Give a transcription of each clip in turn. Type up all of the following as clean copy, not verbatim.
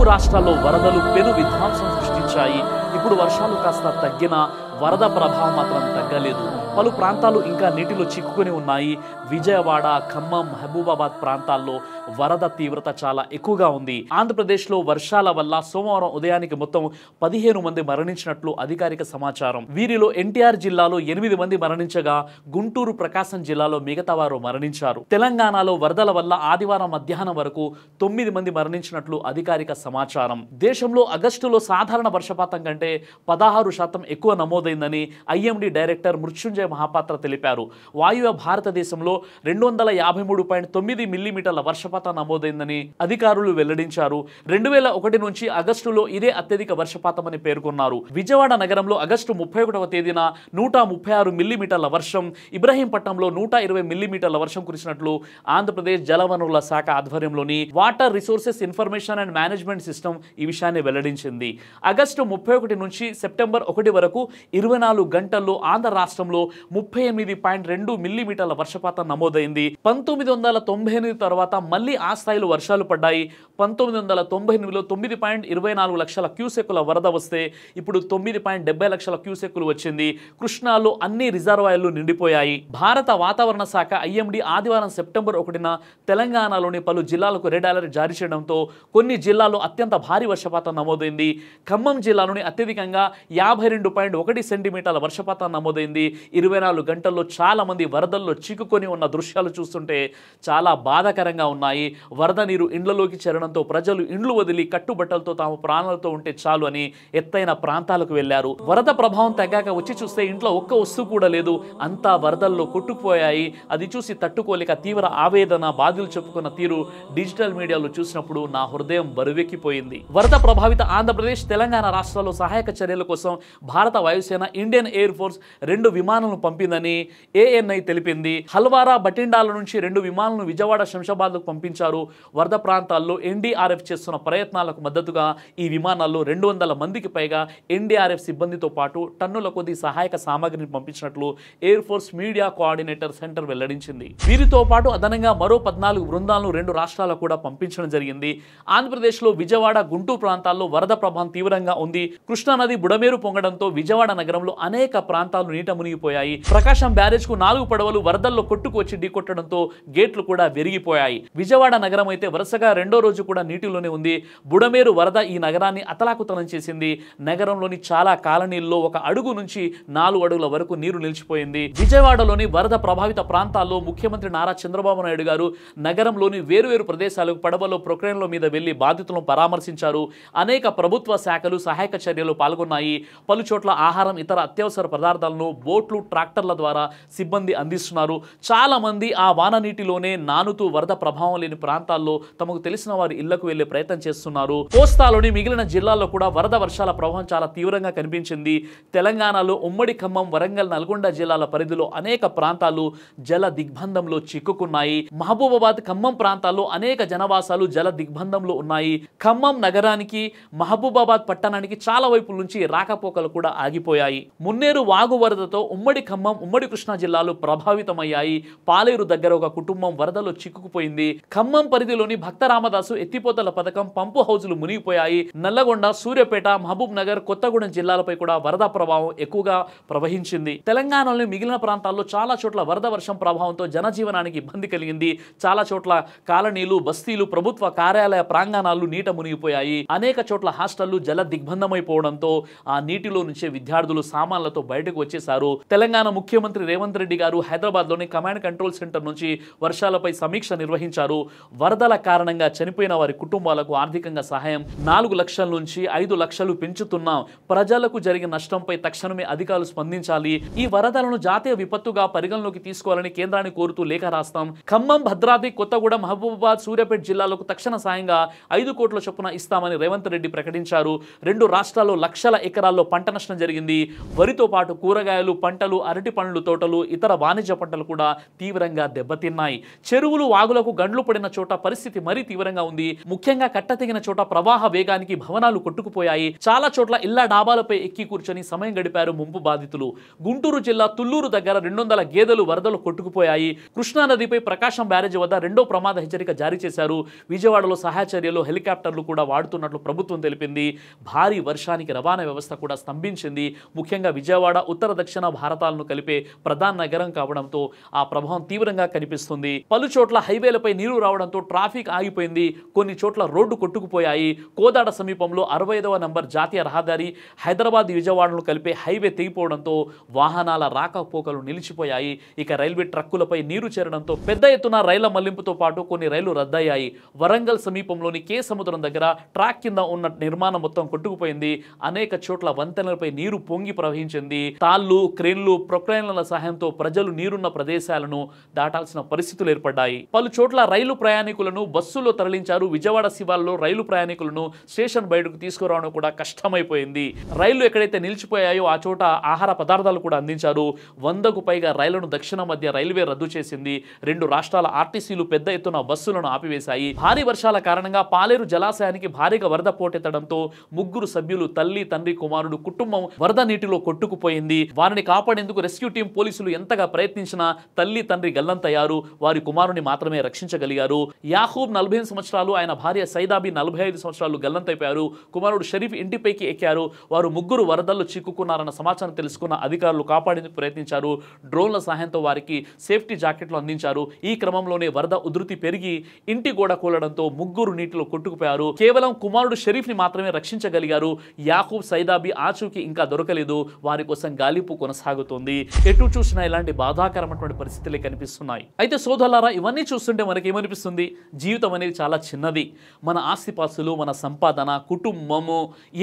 తెలుగు రాష్ట్రాల్లో వరదలు పెను విధ్వంసం సృష్టించాయి. ఇప్పుడు వర్షాలు కాస్త తగ్గినా వరద ప్రభావం మాత్రం తగ్గలేదు. పలు ప్రాంతాలు ఇంకా నీటిలో చిక్కుకొని ఉన్నాయి. విజయవాడ, ఖమ్మం, మహబూబాబాద్ ప్రాంతాల్లో వరద తీవ్రత చాలా ఎక్కువగా ఉంది. ఆంధ్రప్రదేశ్లో వర్షాల వల్ల సోమవారం ఉదయానికి మొత్తం 15 మంది మరణించినట్లు అధికారిక సమాచారం. వీరిలో ఎన్టీఆర్ జిల్లాలో 8 మంది మరణించగా గుంటూరు, ప్రకాశం జిల్లాలో మిగతా వారు మరణించారు. తెలంగాణలో వరదల వల్ల ఆదివారం మధ్యాహ్నం వరకు 9 మంది మరణించినట్లు అధికారిక సమాచారం. దేశంలో ఆగస్టులో సాధారణ వర్షపాతం కంటే 16% ఎక్కువ నమోదైందని ఐఎండీ డైరెక్టర్ మృత్యుంజయ మహాపాత్ర తెలిపారు. వాయువ్య భారతదేశంలో 253.9 మిల్లీమీటర్ల వర్షపాతం నమోదైందని అధికారులు వెల్లడించారు. 2001 నుంచి ఆగస్టులో ఇదే అత్యధిక వర్షపాతమని పేర్కొన్నారు. విజయవాడ నగరంలో ఆగస్టు 31వ తేదీన 136 మిల్లీమీటర్ల వర్షం, ఇబ్రహీంపట్నంలో 120 మిల్లీమీటర్ల వర్షం కురిసినట్లు ఆంధ్రప్రదేశ్ జలవనరుల శాఖ ఆధ్వర్యంలోని water resources information and management system ఈ విషయాన్ని వెల్లడించింది. ఆగస్టు 31 నుంచి సెప్టెంబర్ 1 వరకు 24 గంటల్లో ఆంధ్ర రాష్ట్రంలో 38.2 మిల్లీమీటర్ల వర్షపాతం నమోదైంది. 1998 తర్వాత మళ్లీ ఆ స్థాయిలో వర్షాలు పడ్డాయి. 1998లో 9.24 లక్షల క్యూసెక్కుల వరద వస్తే ఇప్పుడు 9.70 లక్షల క్యూసెక్కులు వచ్చింది. కృష్ణాలో అన్ని రిజర్వాయర్లు నిండిపోయాయి. భారత వాతావరణ శాఖ ఐఎండీ ఆదివారం సెప్టెంబర్ 1న తెలంగాణలోని పలు జిల్లాలకు రెడ్ అలర్ట్ జారీ చేయడంతో కొన్ని జిల్లాల్లో అత్యంత భారీ వర్షపాతం నమోదైంది. ఖమ్మం జిల్లాలోని అత్యధికంగా 52.1 సెంటీమీటర్ల వర్షపాతం నమోదైంది. 24 గంటల్లో చాలా మంది వరదల్లో చిక్కుకొని ఉన్న దృశ్యాలు చూస్తుంటే చాలా బాధాకరంగా ఉన్నాయి. వరద నీరు ఇండ్లలోకి చేరడంతో ప్రజలు ఇండ్లు వదిలి కట్టుబట్టలతో తాము ప్రాణాలతో ఉంటే చాలు అని ఎత్తైన ప్రాంతాలకు వెళ్లారు. వరద ప్రభావం తగ్గాక వచ్చి చూస్తే ఇంట్లో ఒక్క వస్తువు కూడా లేదు. అంతా వరదల్లో కొట్టుకుపోయాయి. అది చూసి తట్టుకోలేక తీవ్ర ఆవేదన, బాధలు చెప్పుకున్న తీరు డిజిటల్ మీడియాలో చూసినప్పుడు నా హృదయం బరువెక్కిపోయింది. వరద ప్రభావిత ఆంధ్రప్రదేశ్, తెలంగాణ రాష్ట్రాల్లో సహాయక చర్యల కోసం భారత వాయుసేన, ఇండియన్ ఎయిర్ ఫోర్స్ 2 విమానాలను పంపిందని ఏఎన్ఐ తెలిపింది. హల్వారా, బటిండాల నుంచి 2 విమానాలను విజయవాడ, శంషాబాద్కు పంపించారు. వరద ప్రాంతాల్లో ఎన్డీఆర్ఎఫ్ చేస్తున్న ప్రయత్నాలకు మద్దతుగా ఈ విమానాల్లో 200 మందికి పైగా ఎన్డీఆర్ఎఫ్ సిబ్బందితో పాటు టన్నుల కొద్ది సహాయక సామాగ్రిని పంపించినట్లు air force media coordinator centre వెల్లడించింది. వీరితో పాటు అదనంగా మరో 14 బృందాలను 2 రాష్ట్రాలకు కూడా పంపించడం జరిగింది. ఆంధ్రప్రదేశ్లో విజయవాడ, గుంటూరు ప్రాంతాల్లో వరద ప్రభావం తీవ్రంగా ఉంది. కృష్ణానది బుడమేరు పొంగడంతో విజయవాడ నగరంలో అనేక ప్రాంతాలు నీట మునిగిపోయాయి. ప్రకాశం బ్యారేజ్ కు 4 పడవలు వరదల్లో కొట్టుకొచ్చి ఢీకొట్టడంతో గేట్లు కూడా విరిగిపోయాయి. విజయవాడ నగరం అయితే వరుసగా 2వ రోజు కూడా నీటిలోనే ఉంది. బుడమేరు వరద ఈ నగరాన్ని అతలాకుతలం చేసింది. నగరంలోని చాలా కాలనీల్లో 1 అడుగు నుంచి 4 అడుగుల వరకు నీరు నిలిచిపోయింది. విజయవాడలోని వరద ప్రభావిత ప్రాంతాల్లో ముఖ్యమంత్రి నారా చంద్రబాబు నాయుడు గారు నగరంలోని వేరువేరు ప్రదేశాలకు పడవలో ప్రొక్లైన్ల మీద వెళ్లి బాధితులను పరామర్శించారు. అనేక ప్రభుత్వ శాఖలు సహాయక చర్యలు పాల్గొన్నాయి. పలు చోట్ల ఆహారం, ఇతర అత్యవసర పదార్థాలను బోట్లు, ట్రాక్టర్ల ద్వారా సిబ్బంది అందిస్తున్నారు. చాలా మంది ఆ వాన నీటిలోనే నానుతూ వరద ప్రభావం లేని ప్రాంతాల్లో తమకు తెలిసిన వారి ఇళ్లకు వెళ్లే ప్రయత్నం చేస్తున్నారు. కోస్తాలోని మిగిలిన జిల్లాల్లో కూడా వరద వర్షాల ప్రభావం చాలా తీవ్రంగా కనిపించింది. తెలంగాణలో ఉమ్మడి ఖమ్మం, వరంగల్, నల్గొండ జిల్లాల పరిధిలో అనేక ప్రాంతాలు జల దిగ్బంధంలో చిక్కుకున్నాయి. మహబూబాబాద్, ఖమ్మం ప్రాంతాల్లో అనేక జనవాసాలు జల దిగ్బంధంలో ఉన్నాయి. ఖమ్మం నగరానికి, మహబూబాబాద్ పట్టణానికి చాలా వైపుల నుంచి రాకపోకలు కూడా ఆగిపోయాయి. మున్నేరు వాగు వరదతో ఉమ్మడి ఖమ్మం, ఉమ్మడి కృష్ణా జిల్లాలు ప్రభావితమయ్యాయి. పాలేరు దగ్గర ఒక కుటుంబం వరదలో చిక్కుకుపోయింది. ఖమ్మం పరిధిలోని భక్త రామదాసు ఎత్తిపోతల పథకం పంపు హౌజులు మునిగిపోయాయి. నల్లగొండ, సూర్యాపేట, మహబూబ్ నగర్, కొత్తగూడెం జిల్లాలపై కూడా వరద ప్రభావం ఎక్కువగా ప్రవహించింది. తెలంగాణలోని మిగిలిన ప్రాంతాల్లో చాలా చోట్ల వరద వర్షం ప్రభావంతో జనజీవనానికి ఇబ్బంది కలిగింది. చాలా చోట్ల కాలనీలు, బస్తీలు, ప్రభుత్వ కార్యాలయ ప్రాంగణాలు నీట మునిగిపోయాయి. అనేక చోట్ల హాస్టళ్లు జల దిగ్బంధమైపోవడంతో ఆ నీటిలో నుంచే విద్యార్థులు సామాన్లతో బయటకు వచ్చేశారు. తెలంగాణ ముఖ్యమంత్రి రేవంత్ రెడ్డి గారు హైదరాబాద్ లోని కమాండ్ కంట్రోల్ సెంటర్ నుంచి వర్షాలపై సమీక్ష నిర్వహించారు. వరదల కారణంగా చనిపోయిన వారి కుటుంబాలకు ఆర్థికంగా సహాయం 4 లక్షల నుంచి 5 లక్షలు పెంచుతున్నాం. ప్రజలకు జరిగిన నష్టంపై తక్షణమే అధికారులు స్పందించాలి. ఈ వరదలను జాతీయ విపత్తుగా పరిగణలోకి తీసుకోవాలని కేంద్రాన్ని కోరుతూ లేఖ రాస్తాం. ఖమ్మం, భద్రాద్రి, కొత్తగూడెం, మహబూబాబాద్, సూర్యాపేట జిల్లాలకు తక్షణ సాయంగా 5 కోట్ల చొప్పున ఇస్తామని రేవంత్ రెడ్డి ప్రకటించారు. రెండు రాష్ట్రాల్లో లక్షల ఎకరాల్లో పంట నష్టం జరిగింది. వరితో పాటు కూరగాయలు, పంటలు, అరటి పండ్లు తోటలు, ఇతర వాణిజ్య పంటలు కూడా తీవ్రంగా దెబ్బతిన్నాయి. చెరువులు, వాగులకు గండ్లు పడిన చోట పరిస్థితి మరీ తీవ్రంగా ఉంది. ముఖ్యంగా కట్టతెగిన చోట ప్రవాహ వేగానికి భవనాలు కొట్టుకుపోయాయి. చాలా చోట్ల ఇళ్ల డాబాలపై ఎక్కి కూర్చొని సమయం గడిపారు ముంపు బాధితులు. గుంటూరు జిల్లా తుళ్లూరు దగ్గర 200 గేదెలు వరదలు కొట్టుకుపోయాయి. కృష్ణానదిపై ప్రకాశం బ్యారేజ్ వద్ద రెండో ప్రమాద హెచ్చరిక జారీ చేశారు. విజయవాడలో సహాయ చర్యలు, హెలికాప్టర్లు కూడా వాడుతున్నట్లు ప్రభుత్వం తెలిపింది. భారీ వర్షానికి రవాణా వ్యవస్థ కూడా స్తంభించింది. ముఖ్యంగా విజయవాడ ఉత్తర దక్షిణ భారతాలను కలిపే ప్రధాన నగరం కావడంతో ఆ ప్రభావం తీవ్రంగా కనిపిస్తుంది. పలు చోట్ల హైవేలపై నీరు రావడంతో ట్రాఫిక్ ఆగిపోయింది. కొన్ని చోట్ల రోడ్డు కొట్టుకుపోయాయి. కోదాడ సమీపంలో 65వ నంబర్ జాతీయ రహదారి హైదరాబాద్ విజయవాడను కలిపే హైవే తెగిపోవడంతో వాహనాల రాకపోకలు నిలిచిపోయాయి. ఇక రైల్వే ట్రక్కులపై నీరు చేరడంతో పెద్ద ఎత్తున రైళ్ల మళ్లింపుతో పాటు కొన్ని రైళ్లు రద్దయ్యాయి. వరంగల్ సమీపంలోని కే సముద్రం దగ్గర ట్రాక్ కింద ఉన్న నిర్మాణం మొత్తం కొట్టుకుపోయింది. అనేక చోట్ల వంతెనలపై నీరు పొంగి ప్రవహించింది. తాళ్లు, క్రేన్లు, ప్రొక్లైన్ల సహాయంతో ప్రజలు నీరున్న ప్రదేశాలను దాటాల్సిన పరిస్థితులు ఏర్పడ్డాయి. పలు చోట్ల రైలు ప్రయాణికులను బస్సుల్లో తరలించారు. విజయవాడ శివార్లలో రైలు ప్రయాణికులను స్టేషన్ బయటకు తీసుకురావడం కూడా కష్టమైపోయింది. రైళ్లు ఎక్కడైతే నిలిచిపోయాయో ఆ చోట ఆహార పదార్థాలు కూడా అందించారు. 100కు పైగా రైళ్లను దక్షిణ మధ్య రైల్వే రద్దు చేసింది. రెండు రాష్ట్రాల ఆర్టీసీలు పెద్ద ఎత్తున బస్సులను ఆపివేశాయి. భారీ వర్షాల కారణంగా పాలేరు జలాశయానికి భారీగా వరద పోటెత్తడంతో 3 సభ్యులు తల్లి, తండ్రి, కుమారుడు కుటుంబం వరద నీటిలో కొట్టుకుపోయింది. వారిని కాపాడేందుకు రెస్క్యూ టీం, పోలీసులు ఎంతగా ప్రయత్నించినా తల్లి, తండ్రి గల్లంతయ్యారు. వారి కుమారుని మాత్రమే రక్షించగలిగారు. యాహూబ్ 45 సంవత్సరాలు, ఆయన భార్య సైదాబి 45 సంవత్సరాలు గల్లంతైపోయారు. కుమారుడు షరీఫ్ ఇంటిపైకి ఎక్కారు. వారు 3 వరదల్లో చిక్కుకున్నారన్న సమాచారం తెలుసుకున్న అధికారులు కాపాడేందుకు ప్రయత్నించారు. డ్రోన్ల సహాయంతో వారికి సేఫ్టీ జాకెట్లు అందించారు. ఈ క్రమంలోనే వరద ఉధృతి పెరిగి ఇంటి గోడ కూలడంతో 3 నీటిలో కొట్టుకుపోయారు. కేవలం కుమారుడు షరీఫ్ ని మాత్రమే రక్షించగలిగారు. యాహూబ్, సైదాబి ఆచూకీ ఇంకా దొరకలేదు. వారి కోసం గాలింపు కొనసాగుతోంది. ఎటు చూసినా ఇలాంటి బాధాకరమైనటువంటి పరిస్థితులే కనిపిస్తున్నాయి. అయితే సోదరులారా, ఇవన్నీ చూస్తుంటే మనకి ఏమనిపిస్తుంది? జీవితం అనేది చాలా చిన్నది. మన ఆస్తిపాస్తులు, మన సంపాదన, కుటుంబము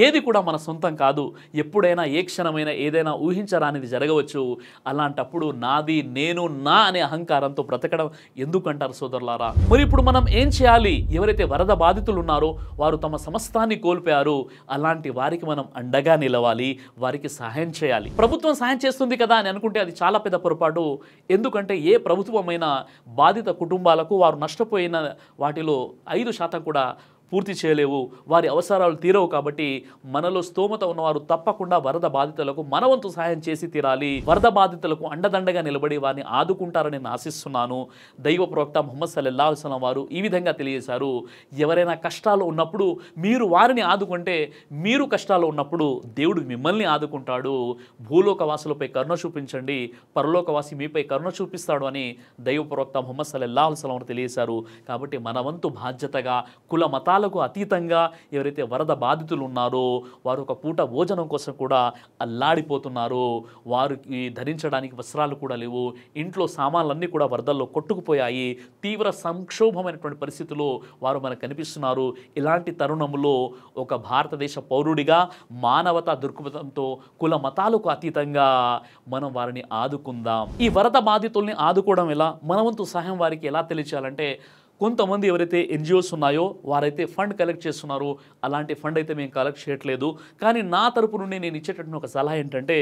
ఏది కూడా మన సొంతం కాదు. ఎప్పుడైనా ఏ క్షణమైనా ఏదైనా ఊహించరానిది జరగవచ్చు. అలాంటప్పుడు నాది, నేను, నా అనే అహంకారంతో బ్రతకడం ఎందుకంటారు సోదరులారా? మరి ఇప్పుడు మనం ఏం చేయాలి? ఎవరైతే వరద బాధితులు ఉన్నారో వారు తమ సమస్తాన్ని కోల్పోయారు. అలాంటి వారికి మనం అండగా నిలవాలి, వారికి సహాయం చేయాలి. ప్రభుత్వం సహాయం చేస్తుంది కదా అని అనుకుంటే అది చాలా పెద్ద పొరపాటు. ఎందుకంటే ఏ ప్రభుత్వమైనా బాధిత కుటుంబాలకు వారు నష్టపోయిన వాటిలో 5% కూడా పూర్తి చేయలేవు. వారి అవసరాలు తీరవు. కాబట్టి మనలో స్తోమత ఉన్నవారు తప్పకుండా వరద బాధితులకు మనవంతు సహాయం చేసి తీరాలి. వరద బాధితులకు అండదండగా నిలబడి వారిని ఆదుకుంటారని నేను ఆశిస్తున్నాను. దైవ ప్రవక్త ముహమ్మద్ సల్లల్లాహు అలైహి వసల్లం వారు ఈ విధంగా తెలియజేశారు. ఎవరైనా కష్టాలు ఉన్నప్పుడు మీరు వారిని ఆదుకుంటే, మీరు కష్టాలు ఉన్నప్పుడు దేవుడు మిమ్మల్ని ఆదుకుంటాడు. భూలోకవాసులపై కరుణ చూపించండి, పరలోకవాసి మీపై కరుణ చూపిస్తాడు అని దైవ ప్రవక్త ముహమ్మద్ సల్లల్లాహు అలైహి వసల్లం వారు తెలియజేశారు. కాబట్టి మన వంతు బాధ్యతగా కుల మతాలకు అతీతంగా ఎవరైతే వరద బాధితులు ఉన్నారో వారు ఒక పూట భోజనం కోసం కూడా అల్లాడిపోతున్నారు. వారికి ధరించడానికి వస్త్రాలు కూడా లేవు. ఇంట్లో సామాన్లన్నీ కూడా వరదల్లో కొట్టుకుపోయాయి. తీవ్ర సంక్షోభమైనటువంటి పరిస్థితుల్లో వారు మనకు కనిపిస్తున్నారు. ఇలాంటి తరుణంలో ఒక భారతదేశ పౌరుడిగా మానవతా దృక్పథంతో కుల మతాలకు అతీతంగా మనం వారిని ఆదుకుందాం. ఈ వరద బాధితుల్ని ఆదుకోవడం ఎలా? మన వంతు సహాయం వారికి ఎలా తెలియచేయాలంటే, కొంతమంది ఎవరైతే ఎన్జిఓస్ ఉన్నాయో వారైతే ఫండ్ కలెక్ట్ చేస్తున్నారో అలాంటి ఫండ్ అయితే మేము కలెక్ట్ చేయట్లేదు. కానీ నా తరపు నుండి నేను ఇచ్చేటటువంటి ఒక సలహా ఏంటంటే,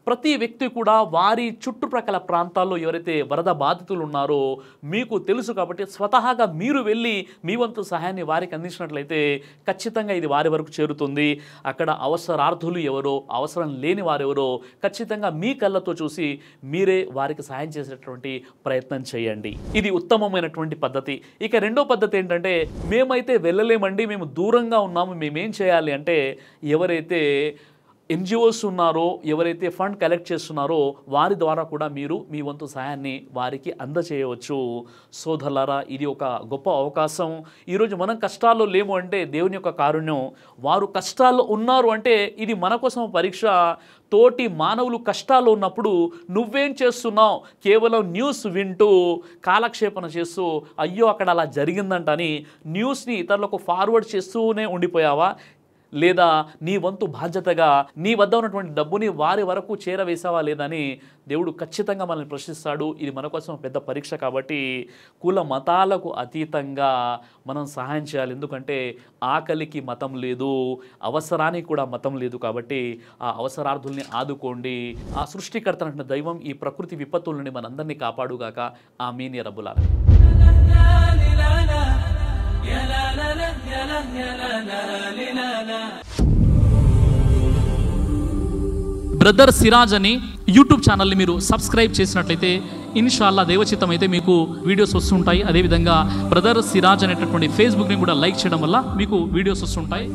ప్రతి వ్యక్తి కూడా వారి చుట్టుప్రక్కల ప్రాంతాల్లో ఎవరైతే వరద బాధితులు ఉన్నారో మీకు తెలుసు కాబట్టి స్వతహాగా మీరు వెళ్ళి మీ వంతు సహాయాన్ని వారికి అందించినట్లయితే ఖచ్చితంగా ఇది వారి వరకు చేరుతుంది. అక్కడ అవసరార్థులు ఎవరో, అవసరం లేని వారెవరో ఖచ్చితంగా మీ కళ్ళతో చూసి మీరే వారికి సహాయం చేసేటటువంటి ప్రయత్నం చేయండి. ఇది ఉత్తమమైనటువంటి పద్ధతి. ఇక రెండో పద్ధతి ఏంటంటే, మేమైతే వెళ్ళలేమండి, మేము దూరంగా ఉన్నాము, మేమేం చేయాలి అంటే, ఎవరైతే ఎన్జిఓస్ ఉన్నారో, ఎవరైతే ఫండ్ కలెక్ట్ చేస్తున్నారో వారి ద్వారా కూడా మీరు మీ వంతు సహాయాన్ని వారికి అందచేయవచ్చు. సోదరులారా, ఇది ఒక గొప్ప అవకాశం. ఈరోజు మనం కష్టాల్లో లేము అంటే దేవుని యొక్క కారుణ్యం. వారు కష్టాల్లో ఉన్నారు అంటే ఇది మన కోసం పరీక్ష. తోటి మానవులు కష్టాల్లో ఉన్నప్పుడు నువ్వేం చేస్తున్నావు? కేవలం న్యూస్ వింటూ కాలక్షేపణ చేస్తూ అయ్యో అక్కడ అలా జరిగిందంట అని న్యూస్ని ఇతరులకు ఫార్వర్డ్ చేస్తూనే ఉండిపోయావా? లేదా నీ వంతు బాధ్యతగా నీ వద్ద ఉన్నటువంటి డబ్బుని వారి వరకు చేరవేసావా లేదని దేవుడు ఖచ్చితంగా మనల్ని ప్రశ్నిస్తాడు. ఇది మన కోసం పెద్ద పరీక్ష కాబట్టి కుల మతాలకు అతీతంగా మనం సహాయం చేయాలి. ఎందుకంటే ఆకలికి మతం లేదు, అవసరానికి కూడా మతం లేదు. కాబట్టి ఆ అవసరార్థుల్ని ఆదుకోండి. ఆ సృష్టికర్త అంటే దైవం ఈ ప్రకృతి విపత్తుల నుండి మనందరినీ కాపాడుగాక. ఆమీన్ యా రబ్బుల్ ఆలమీన్. బ్రదర్ సిరాజ్ అని యూట్యూబ్ ఛానల్ని మీరు సబ్స్క్రైబ్ చేసినట్లయితే ఇన్షాల్లా దేవచిత్తం అయితే మీకు వీడియోస్ వస్తుంటాయి. అదేవిధంగా బ్రదర్ సిరాజ్ అనేటటువంటి ఫేస్బుక్ని కూడా లైక్ చేయడం వల్ల మీకు వీడియోస్ వస్తుంటాయి.